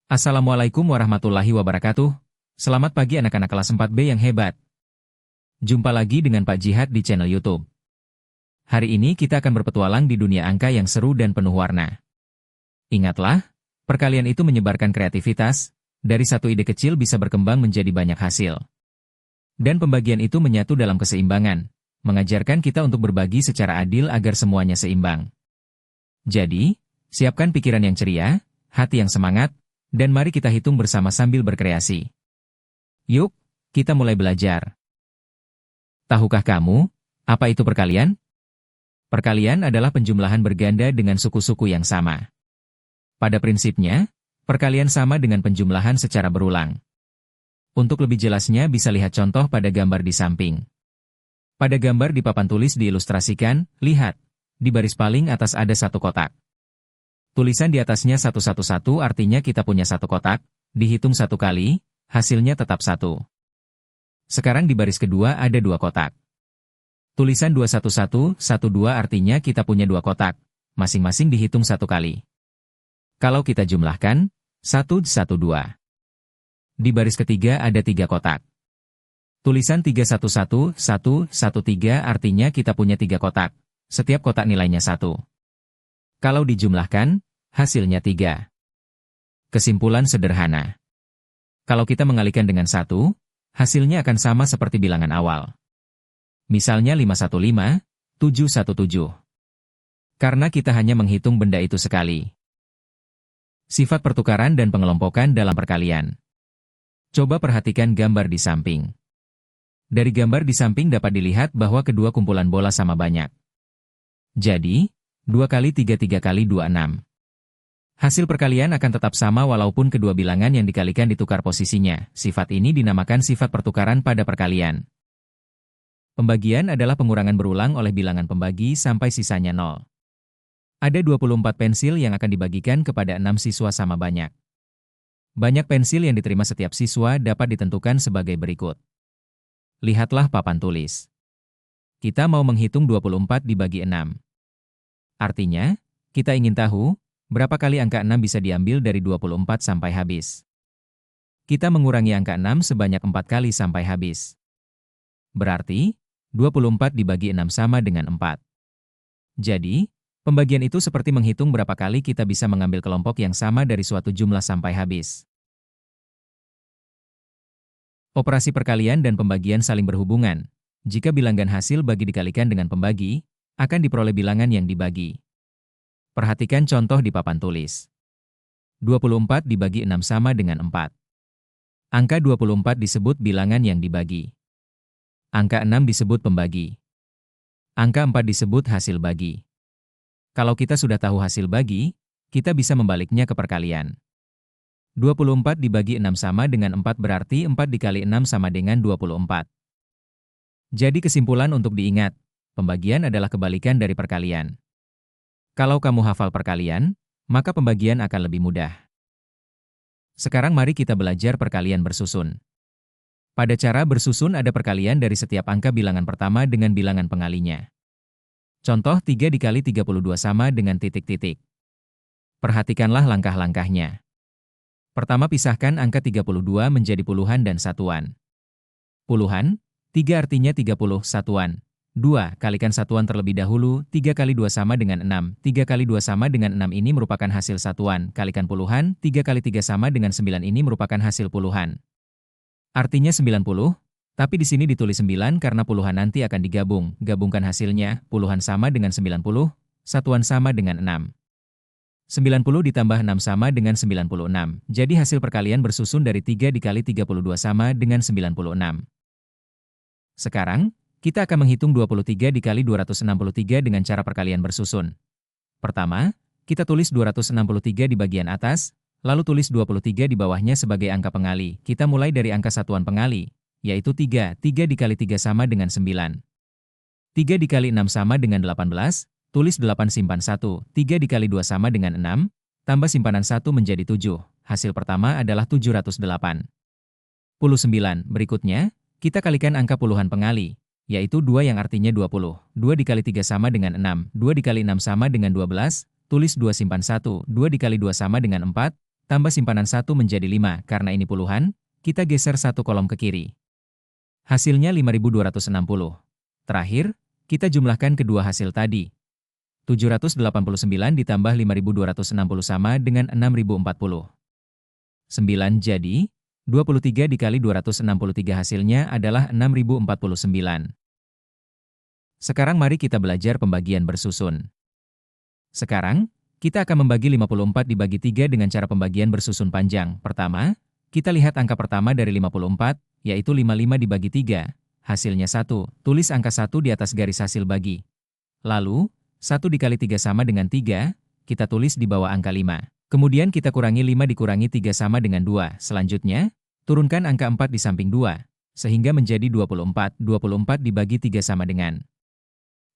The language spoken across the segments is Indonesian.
Assalamualaikum warahmatullahi wabarakatuh. Selamat pagi anak-anak kelas 4B yang hebat. Jumpa lagi dengan Pak Jihad di channel YouTube. Hari ini kita akan berpetualang di dunia angka yang seru dan penuh warna. Ingatlah, perkalian itu menyebarkan kreativitas, dari satu ide kecil bisa berkembang menjadi banyak hasil. Dan pembagian itu menyatu dalam keseimbangan, mengajarkan kita untuk berbagi secara adil agar semuanya seimbang. Jadi, siapkan pikiran yang ceria, hati yang semangat, dan mari kita hitung bersama sambil berkreasi. Yuk, kita mulai belajar. Tahukah kamu, apa itu perkalian? Perkalian adalah penjumlahan berganda dengan suku-suku yang sama. Pada prinsipnya, perkalian sama dengan penjumlahan secara berulang. Untuk lebih jelasnya bisa lihat contoh pada gambar di samping. Pada gambar di papan tulis diilustrasikan, lihat, di baris paling atas ada satu kotak. Tulisan di atasnya 111 artinya kita punya satu kotak, dihitung satu kali, hasilnya tetap 1. Sekarang di baris kedua ada 2 kotak. Tulisan 21112 artinya kita punya 2 kotak, masing-masing dihitung satu kali. Kalau kita jumlahkan, 112. Di baris ketiga ada 3 kotak. Tulisan 311113 artinya kita punya 3 kotak, setiap kotak nilainya 1. Kalau dijumlahkan, hasilnya 3. Kesimpulan sederhana. Kalau kita mengalihkan dengan 1, hasilnya akan sama seperti bilangan awal. Misalnya 515, 717. Karena kita hanya menghitung benda itu sekali. Sifat pertukaran dan pengelompokan dalam perkalian. Coba perhatikan gambar di samping. Dari gambar di samping dapat dilihat bahwa kedua kumpulan bola sama banyak. Jadi, 2 kali 3 3 kali 2 6. Hasil perkalian akan tetap sama walaupun kedua bilangan yang dikalikan ditukar posisinya. Sifat ini dinamakan sifat pertukaran pada perkalian. Pembagian adalah pengurangan berulang oleh bilangan pembagi sampai sisanya 0. Ada 24 pensil yang akan dibagikan kepada 6 siswa sama banyak. Banyak pensil yang diterima setiap siswa dapat ditentukan sebagai berikut. Lihatlah papan tulis. Kita mau menghitung 24 dibagi 6. Artinya, kita ingin tahu, berapa kali angka 6 bisa diambil dari 24 sampai habis. Kita mengurangi angka 6 sebanyak 4 kali sampai habis. Berarti, 24 dibagi 6 sama dengan 4. Jadi, pembagian itu seperti menghitung berapa kali kita bisa mengambil kelompok yang sama dari suatu jumlah sampai habis. Operasi perkalian dan pembagian saling berhubungan. Jika bilangan hasil bagi dikalikan dengan pembagi, akan diperoleh bilangan yang dibagi. Perhatikan contoh di papan tulis. 24 dibagi 6 sama dengan 4. Angka 24 disebut bilangan yang dibagi. Angka 6 disebut pembagi. Angka 4 disebut hasil bagi. Kalau kita sudah tahu hasil bagi, kita bisa membaliknya ke perkalian. 24 dibagi 6 sama dengan 4 berarti 4 dikali 6 sama dengan 24. Jadi kesimpulan untuk diingat, pembagian adalah kebalikan dari perkalian. Kalau kamu hafal perkalian, maka pembagian akan lebih mudah. Sekarang mari kita belajar perkalian bersusun. Pada cara bersusun ada perkalian dari setiap angka bilangan pertama dengan bilangan pengalinya. Contoh 3 dikali 32 sama dengan titik-titik. Perhatikanlah langkah-langkahnya. Pertama pisahkan angka 32 menjadi puluhan dan satuan. Puluhan, 3 artinya 30 satuan. 2. Kalikan satuan terlebih dahulu, 3 kali 2 sama dengan 6. 3 kali 2 sama dengan 6 ini merupakan hasil satuan. Kalikan puluhan, 3 kali 3 sama dengan 9 ini merupakan hasil puluhan. Artinya 90, tapi di sini ditulis 9 karena puluhan nanti akan digabung. Gabungkan hasilnya, puluhan sama dengan 90, satuan sama dengan 6. 90 ditambah 6 sama dengan 96. Jadi hasil perkalian bersusun dari 3 dikali 32 sama dengan 96. Sekarang, kita akan menghitung 23 dikali 263 dengan cara perkalian bersusun. Pertama, kita tulis 263 di bagian atas, lalu tulis 23 di bawahnya sebagai angka pengali. Kita mulai dari angka satuan pengali, yaitu 3. 3 dikali 3 sama dengan 9. 3 dikali 6 sama dengan 18, tulis 8 simpan 1. 3 dikali 2 sama dengan 6, tambah simpanan 1 menjadi 7. Hasil pertama adalah 708. 9. Berikutnya, kita kalikan angka puluhan pengali, yaitu 2 yang artinya 20. 2 dikali 3 sama dengan 6. 2 dikali 6 sama dengan 12. Tulis 2 simpan 1. 2 dikali 2 sama dengan 4. tambah simpanan 1 menjadi 5 karena ini puluhan, kita geser satu kolom ke kiri. Hasilnya 5260. Terakhir, kita jumlahkan kedua hasil tadi. 789 ditambah 5260 sama dengan 6040. 9 jadi, 23 dikali 263 hasilnya adalah 6049. Sekarang mari kita belajar pembagian bersusun. Sekarang, kita akan membagi 54 dibagi 3 dengan cara pembagian bersusun panjang. Pertama, kita lihat angka pertama dari 54, yaitu 55 dibagi 3. Hasilnya 1, tulis angka 1 di atas garis hasil bagi. Lalu, 1 dikali 3 sama dengan 3, kita tulis di bawah angka 5. Kemudian kita kurangi 5 dikurangi 3 sama dengan 2. Selanjutnya, turunkan angka 4 di samping 2, sehingga menjadi 24. 24 dibagi 3 sama dengan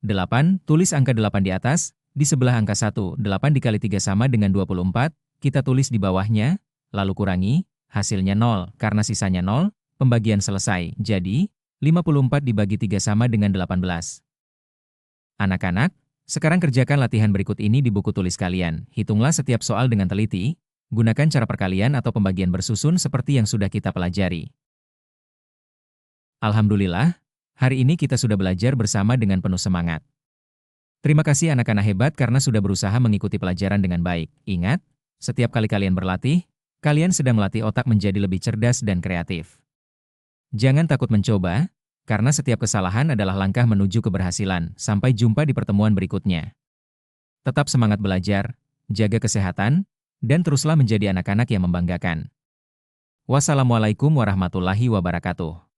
8, tulis angka 8 di atas, di sebelah angka 1. 8 dikali 3 sama dengan 24, kita tulis di bawahnya, lalu kurangi, hasilnya 0. Karena sisanya 0, pembagian selesai. Jadi, 54 dibagi 3 sama dengan 18. Anak-anak, sekarang kerjakan latihan berikut ini di buku tulis kalian. Hitunglah setiap soal dengan teliti, gunakan cara perkalian atau pembagian bersusun seperti yang sudah kita pelajari. Alhamdulillah, hari ini kita sudah belajar bersama dengan penuh semangat. Terima kasih anak-anak hebat karena sudah berusaha mengikuti pelajaran dengan baik. Ingat, setiap kali kalian berlatih, kalian sedang melatih otak menjadi lebih cerdas dan kreatif. Jangan takut mencoba, karena setiap kesalahan adalah langkah menuju keberhasilan. Sampai jumpa di pertemuan berikutnya. Tetap semangat belajar, jaga kesehatan, dan teruslah menjadi anak-anak yang membanggakan. Wassalamualaikum warahmatullahi wabarakatuh.